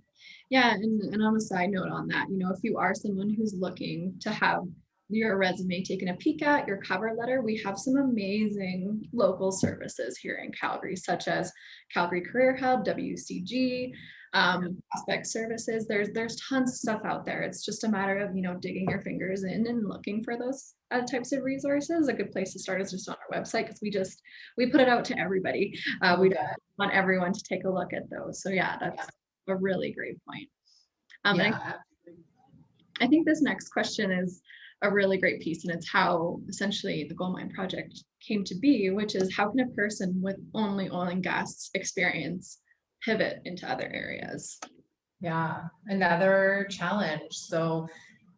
A: Yeah, and on a side note on that, if you are someone who's looking to have your resume taken a peek at, your cover letter, we have some amazing local services here in Calgary, such as Calgary Career Hub, WCG, prospect services. There's tons of stuff out there. It's just a matter of digging your fingers in and looking for those types of resources. A good place to start is just on our website, because we put it out to everybody. We don't want everyone to take a look at those. So yeah, that's a really great point. I think this next question is a really great piece, and it's how essentially the GoldMind project came to be, which is how can a person with only oil and gas experience pivot into other areas?
B: Yeah, another challenge. So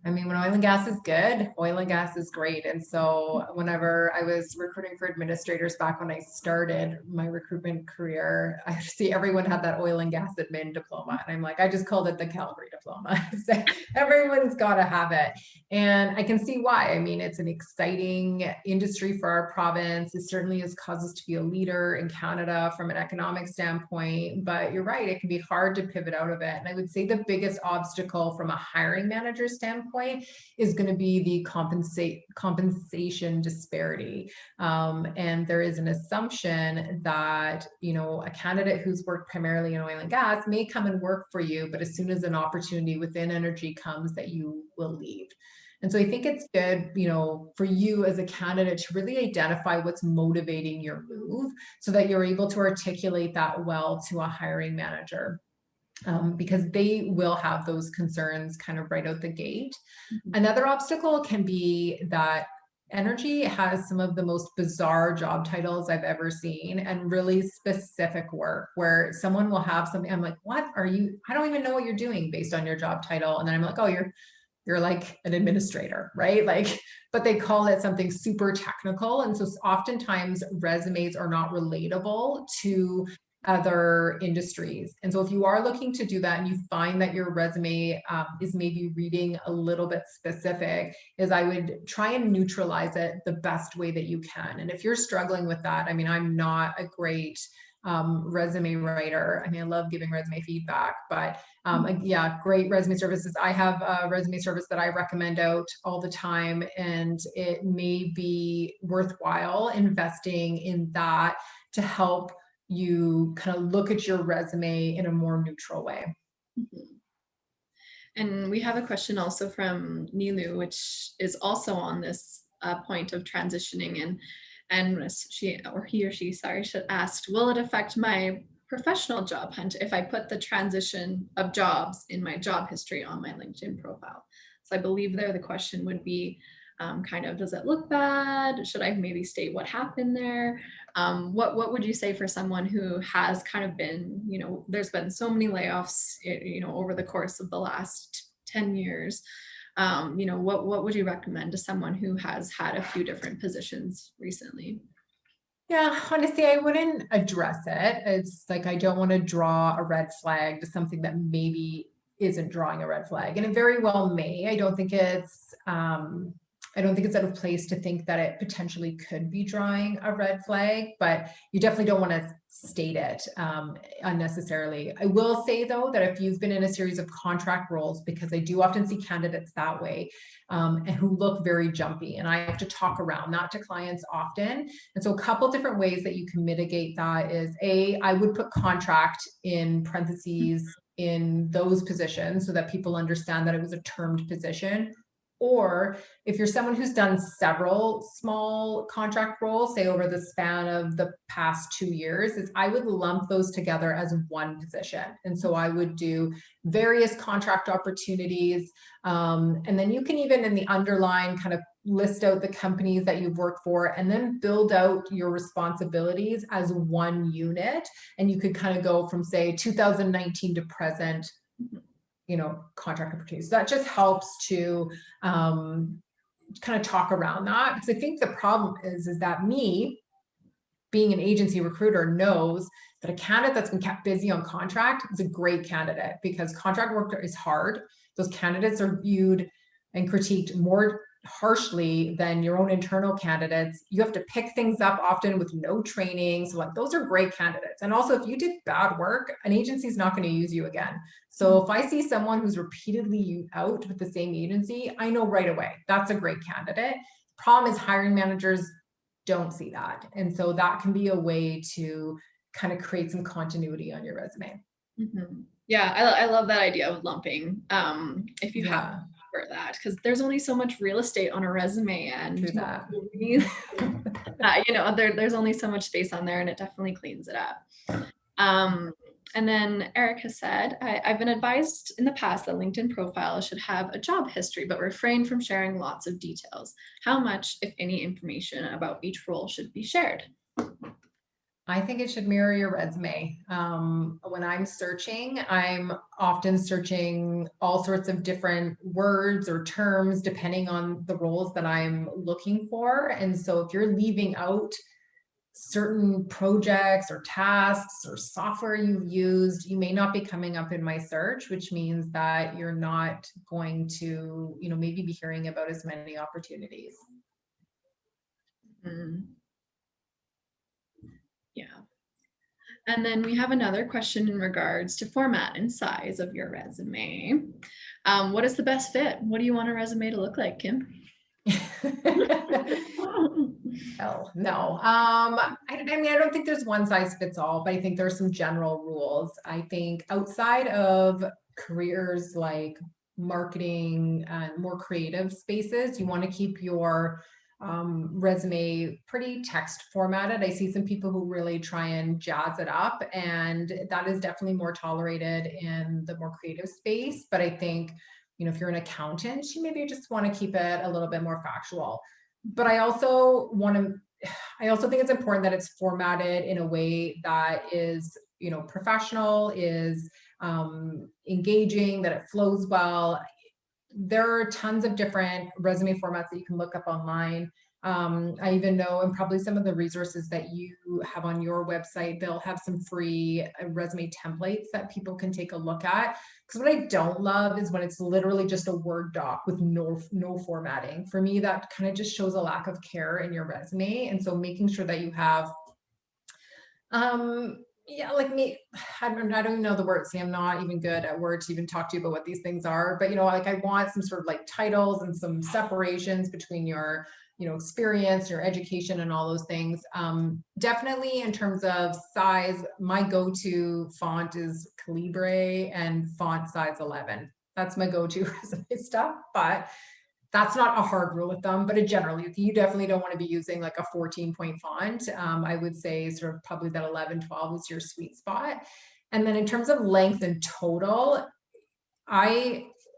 B: I mean, when oil and gas is good, oil and gas is great. And so whenever I was recruiting for administrators back when I started my recruitment career, I see everyone had that oil and gas admin diploma. And I'm like, I just called it the Calgary diploma. So everyone's got to have it. And I can see why. I mean, it's an exciting industry for our province. It certainly has caused us to be a leader in Canada from an economic standpoint. But you're right, it can be hard to pivot out of it. And I would say the biggest obstacle from a hiring manager standpoint is going to be the compensation disparity. And there is an assumption that, a candidate who's worked primarily in oil and gas may come and work for you, but as soon as an opportunity within energy comes, that you will leave. And so I think it's good, for you as a candidate to really identify what's motivating your move so that you're able to articulate that well to a hiring manager. Because they will have those concerns kind of right out the gate. Mm-hmm. Another obstacle can be that energy has some of the most bizarre job titles I've ever seen, and really specific work where someone will have something. I'm like, what are you? I don't even know what you're doing based on your job title. And then I'm like, oh, you're you're like an administrator, right? Like, but they call it something super technical. And so oftentimes resumes are not relatable to other industries. And so if you are looking to do that and you find that your resume is maybe reading a little bit specific, is I would try and neutralize it the best way that you can. And if you're struggling with that, I mean, I'm not a great resume writer. I mean, I love giving resume feedback, but yeah, great resume services. I have a resume service that I recommend out all the time, and it may be worthwhile investing in that to help you kind of look at your resume in a more neutral way.
A: Mm-hmm. And we have a question also from Nilu, which is also on this point of transitioning, and she, or he or she, sorry, should asked, will it affect my professional job hunt if I put the transition of jobs in my job history on my LinkedIn profile? So I believe there the question would be kind of, does it look bad? Should I maybe state what happened there? What would you say for someone who has kind of been, you know, there's been so many layoffs, you know, over the course of the last 10 years, you know, what would you recommend to someone who has had a few different positions recently?
B: Yeah, honestly, I wouldn't address it. It's like, I don't want to draw a red flag to something that maybe isn't drawing a red flag. And it very well may. I don't think it's out of place to think that it potentially could be drawing a red flag, but you definitely don't want to state it unnecessarily. I will say though, that if you've been in a series of contract roles, because I do often see candidates that way, and who look very jumpy, and I have to talk around that to clients often. And so a couple different ways that you can mitigate that is I would put contract in parentheses in those positions so that people understand that it was a termed position. Or if you're someone who's done several small contract roles, say over the span of the past 2 years, is I would lump those together as one position. And so I would do various contract opportunities. And then you can even in the underline kind of list out the companies that you've worked for and then build out your responsibilities as one unit. And you could kind of go from say 2019 to present, you know, contract opportunities. So that just helps to kind of talk around that, because I think the problem is that me being an agency recruiter knows that a candidate that's been kept busy on contract is a great candidate, because contract work is hard. Those candidates are viewed and critiqued more harshly than your own internal candidates. You have to pick things up often with no training. So like those are great candidates. And also if you did bad work, an agency is not going to use you again. So if I see someone who's repeatedly out with the same agency, I know right away that's a great candidate. Problem is hiring managers don't see that. And so that can be a way to kind of create some continuity on your resume.
A: Mm-hmm. Yeah, I love that idea of lumping. If you have for that, because there's only so much real estate on a resume, and you know, there's only so much space on there, and it definitely cleans it up. And then Eric has said, I've been advised in the past that LinkedIn profiles should have a job history, but refrain from sharing lots of details. How much, if any, information about each role should be shared?
B: I think it should mirror your resume. When I'm searching, I'm often searching all sorts of different words or terms depending on the roles that I'm looking for. And so if you're leaving out certain projects or tasks or software you've used, you may not be coming up in my search, which means that you're not going to, you know, maybe be hearing about as many opportunities.
A: Yeah. And then we have another question in regards to format and size of your resume. What is the best fit? What do you want a resume to look like, Kim?
B: Oh, no. I mean, I don't think there's one size fits all, but I think there's some general rules. I think outside of careers like marketing and more creative spaces, you want to keep your resume pretty text formatted. I see some people who really try and jazz it up, and that is definitely more tolerated in the more creative space. But I think, you know, if you're an accountant, you maybe just want to keep it a little bit more factual. But I also think it's important that it's formatted in a way that is, you know, professional, is engaging, that it flows well. there are tons of different resume formats that you can look up online. I even know, and probably some of the resources that you have on your website, they'll have some free resume templates that people can take a look at. Because what I don't love is when it's literally just a Word doc with no formatting. For me, that kind of just shows a lack of care in your resume. And so making sure that you have yeah, like me, I don't even know the words. See, I'm not even good at words to even talk to you about what these things are. But like I want some sort of like titles and some separations between your, experience, your education, and all those things. Definitely in terms of size, my go-to font is Calibre and font size 11. That's my go-to resume stuff. But that's not a hard rule of thumb, but generally, you definitely don't want to be using like a 14-point font. I would say sort of probably that 11, 12 is your sweet spot. And then in terms of length and total,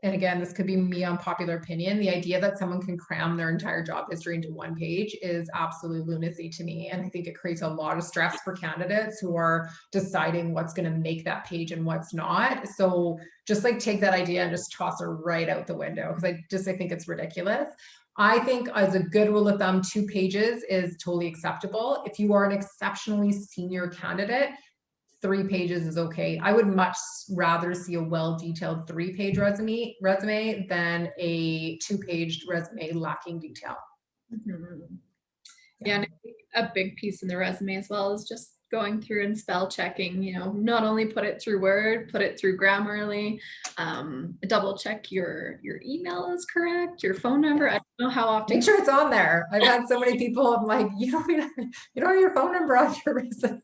B: and again, this could be me unpopular opinion, the idea that someone can cram their entire job history into one page is absolute lunacy to me. And I think it creates a lot of stress for candidates who are deciding what's going to make that page and what's not. So just like take that idea and just toss it right out the window, because I think it's ridiculous. I think as a good rule of thumb, 2 pages is totally acceptable. If you are an exceptionally senior candidate, 3 pages is okay. I would much rather see a well-detailed 3-page resume than a 2-page resume lacking detail.
A: Mm-hmm. Yeah, and I think a big piece in the resume as well is just going through and spell checking, not only put it through Word, put it through Grammarly, double check your email is correct, your phone number. I don't know how often.
B: Make sure it's on there. I've had so many people, I'm like, you don't have your phone number on your resume.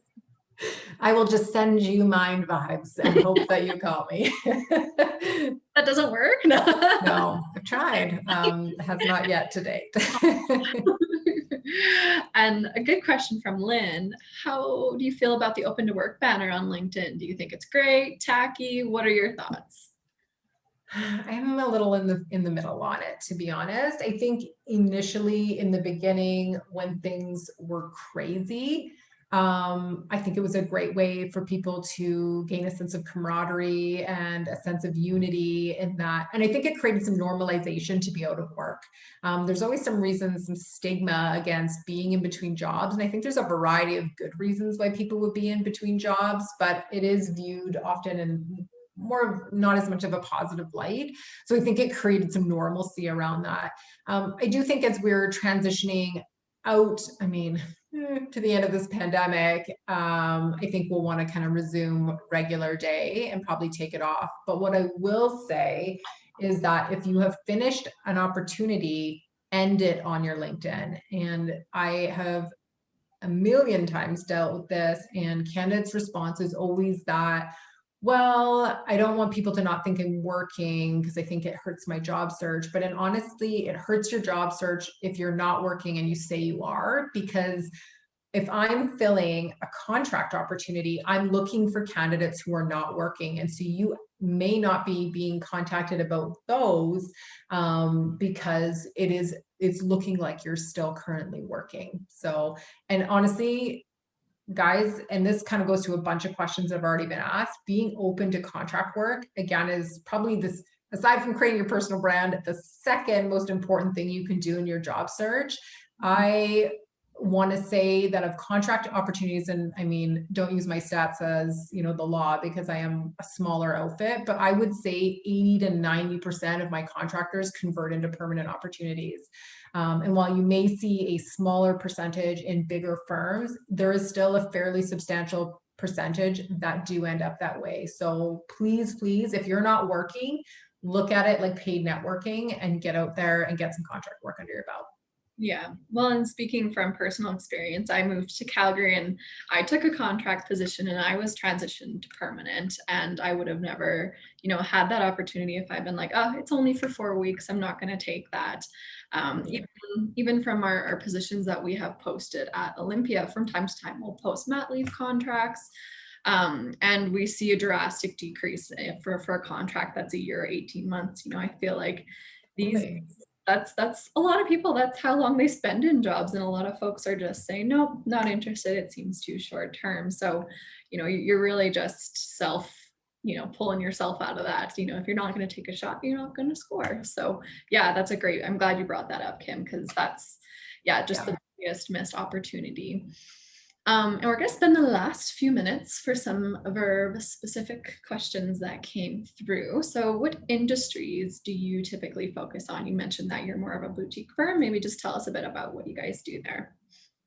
B: I will just send you mind vibes and hope that you call me.
A: That doesn't work?
B: No, I've tried. Has not yet to date.
A: And a good question from Lynn. How do you feel about the open to work banner on LinkedIn? Do you think it's great, tacky? What are your thoughts?
B: I'm a little in the middle on it, to be honest. I think initially in the beginning, when things were crazy, I think it was a great way for people to gain a sense of camaraderie and a sense of unity in that. And I think it created some normalization to be out of work. There's always some reasons, some stigma against being in between jobs. And I think there's a variety of good reasons why people would be in between jobs, but it is viewed often in more not as much of a positive light. So I think it created some normalcy around that. I do think as we're transitioning out, to the end of this pandemic, I think we'll want to kind of resume regular day and probably take it off. But what I will say is that if you have finished an opportunity, end it on your LinkedIn. And I have a million times dealt with this, and candidates' response is always that, well, I don't want people to not think I'm working because I think it hurts my job search. But honestly, it hurts your job search if you're not working and you say you are, because if I'm filling a contract opportunity, I'm looking for candidates who are not working. And so you may not be being contacted about those because it's looking like you're still currently working. So, and honestly, guys, and this kind of goes to a bunch of questions that have already been asked, being open to contract work, again, is probably this, aside from creating your personal brand, the second most important thing you can do in your job search. I want to say that of contract opportunities, and don't use my stats as the law, because I am a smaller outfit, but I would say 80 to 90% of my contractors convert into permanent opportunities. And while you may see a smaller percentage in bigger firms, there is still a fairly substantial percentage that do end up that way. So please, if you're not working, look at it like paid networking and get out there and get some contract work under your belt.
A: Yeah. Well, and speaking from personal experience, I moved to Calgary and I took a contract position and I was transitioned to permanent, and I would have never, had that opportunity if I'd been like, oh, it's only for 4 weeks, I'm not going to take that. Even from our positions that we have posted at Olympia, from time to time, we'll post mat leave contracts. And we see a drastic decrease for a contract that's a year, 18 months. I feel like that's a lot of people. That's how long they spend in jobs. And a lot of folks are just saying, nope, not interested. It seems too short term. So, you're really just pulling yourself out of that. If you're not going to take a shot, you're not going to score. So yeah, I'm glad you brought that up, Kim, because that's, just the biggest missed opportunity. And we're going to spend the last few minutes for some of our specific questions that came through. So what industries do you typically focus on? You mentioned that you're more of a boutique firm. Maybe just tell us a bit about what you guys do there.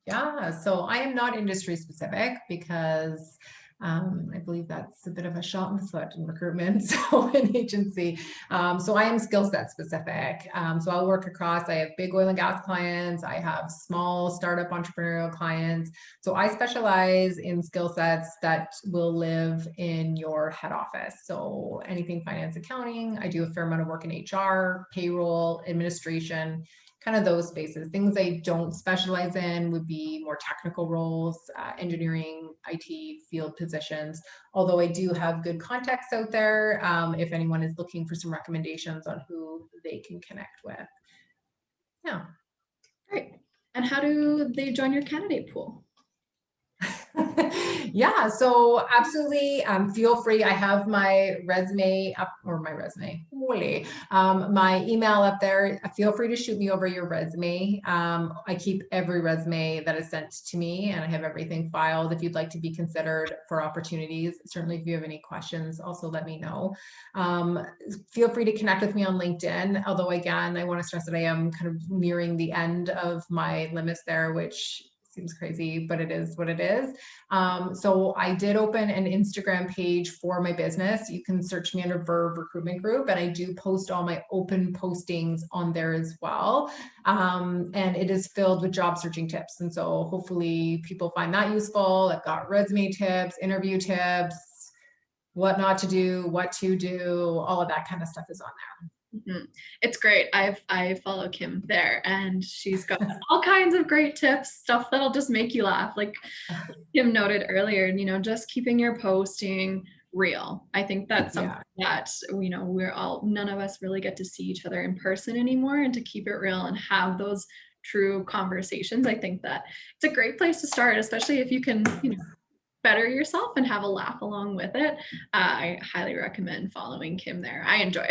B: Yeah, so I am not industry specific because I believe that's a bit of a shot in the foot in recruitment, so in agency. So I am skill set specific. So I'll work across, I have big oil and gas clients, I have small startup entrepreneurial clients. So I specialize in skill sets that will live in your head office. So anything finance, accounting, I do a fair amount of work in HR, payroll, administration, kind of those spaces. Things I don't specialize in would be more technical roles, engineering, IT, field positions. Although I do have good contacts out there if anyone is looking for some recommendations on who they can connect with. Yeah.
A: Great. And how do they join your candidate pool?
B: Yeah, so absolutely feel free. I have my resume up, or my email up there. Feel free to shoot me over your resume. I keep every resume that is sent to me, and I have everything filed if you'd like to be considered for opportunities. Certainly, if you have any questions, also let me know. Feel free to connect with me on LinkedIn. Although again, I want to stress that I am kind of nearing the end of my limits there, which seems crazy, but it is what it is. So I did open an Instagram page for my business. You can search me under Verve Recruitment Group, and I do post all my open postings on there as well. And it is filled with job searching tips. And so hopefully people find that useful. I've got resume tips, interview tips, what not to do, what to do, all of that kind of stuff is on there.
A: Mm-hmm. It's great. I follow Kim there, and she's got all kinds of great tips, stuff that'll just make you laugh. Like Kim noted earlier, just keeping your posting real. I think that's something that, none of us really get to see each other in person anymore, and to keep it real and have those true conversations. I think that it's a great place to start, especially if you can, better yourself and have a laugh along with it. I highly recommend following Kim there. I enjoy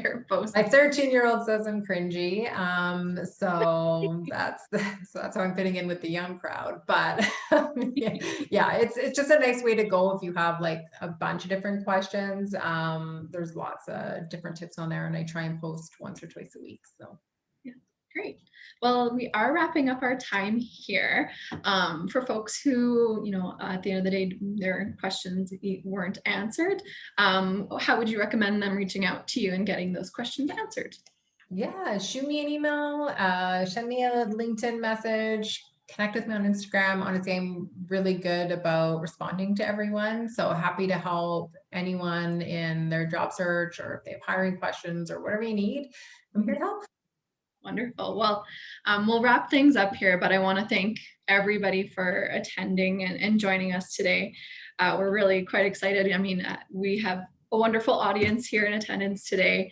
A: her posts.
B: My 13-year-old says I'm cringy. So that's how I'm fitting in with the young crowd. But yeah, it's just a nice way to go if you have like a bunch of different questions. There's lots of different tips on there, and I try and post once or twice a week. So
A: yeah. Great. Well, we are wrapping up our time here. For folks who, at the end of the day, their questions weren't answered, how would you recommend them reaching out to you and getting those questions answered?
B: Yeah, shoot me an email, send me a LinkedIn message, connect with me on Instagram. Honestly, I'm really good about responding to everyone. So happy to help anyone in their job search, or if they have hiring questions or whatever you need, I'm here to help.
A: Wonderful. Well, we'll wrap things up here, but I want to thank everybody for attending and joining us today. We're really quite excited. I mean, we have a wonderful audience here in attendance today.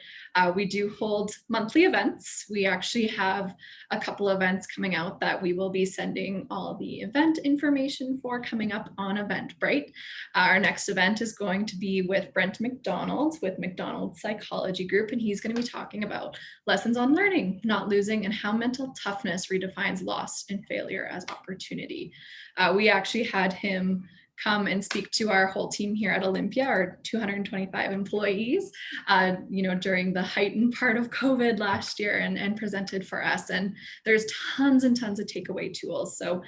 A: We do hold monthly events. We actually have a couple events coming out that we will be sending all the event information for coming up on Eventbrite. Our next event is going to be with Brent McDonald with McDonald Psychology Group, and he's going to be talking about lessons on learning, not losing, and how mental toughness redefines loss and failure as opportunity. We actually had him come and speak to our whole team here at Olympia, our 225 employees, during the heightened part of COVID last year, and presented for us. And there's tons and tons of takeaway tools. So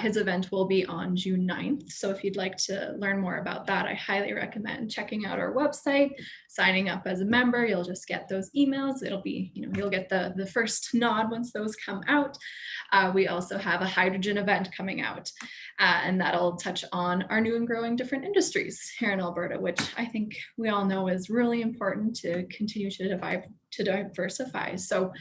A: his event will be on June 9th. So if you'd like to learn more about that, I highly recommend checking out our website, signing up as a member. You'll just get those emails. It'll be, you'll get the first nod once those come out. We also have a hydrogen event coming out, and that'll touch on our new and growing different industries here in Alberta, which I think we all know is really important to continue to diversify. So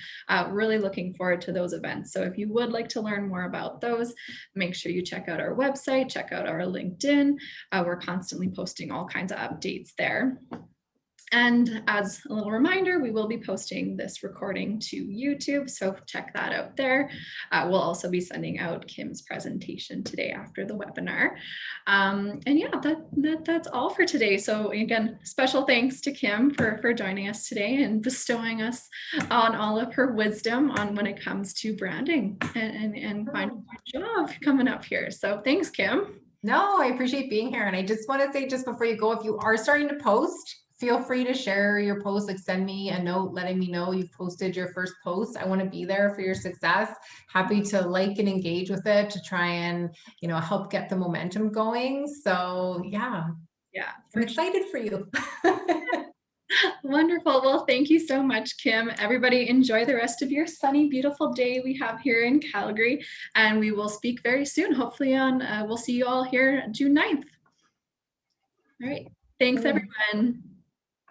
A: really looking forward to those events. So if you would like to learn more about those, make sure you check out our website, check out our LinkedIn. We're constantly posting all kinds of updates there. And as a little reminder, we will be posting this recording to YouTube, so check that out there. We'll also be sending out Kim's presentation today after the webinar. And yeah, that's all for today. So again, special thanks to Kim for joining us today and bestowing us on all of her wisdom on when it comes to branding and finding a job coming up here. So thanks, Kim.
B: No, I appreciate being here. And I just want to say, just before you go, if you are starting to post, feel free to share your post, like send me a note letting me know you've posted your first post. I want to be there for your success. Happy to like and engage with it to try and, help get the momentum going. So yeah, I'm excited for you.
A: Wonderful. Well, thank you so much, Kim. Everybody enjoy the rest of your sunny, beautiful day we have here in Calgary, and we will speak very soon. Hopefully we'll see you all here June 9th. All right. Thanks, everyone.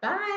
B: Bye.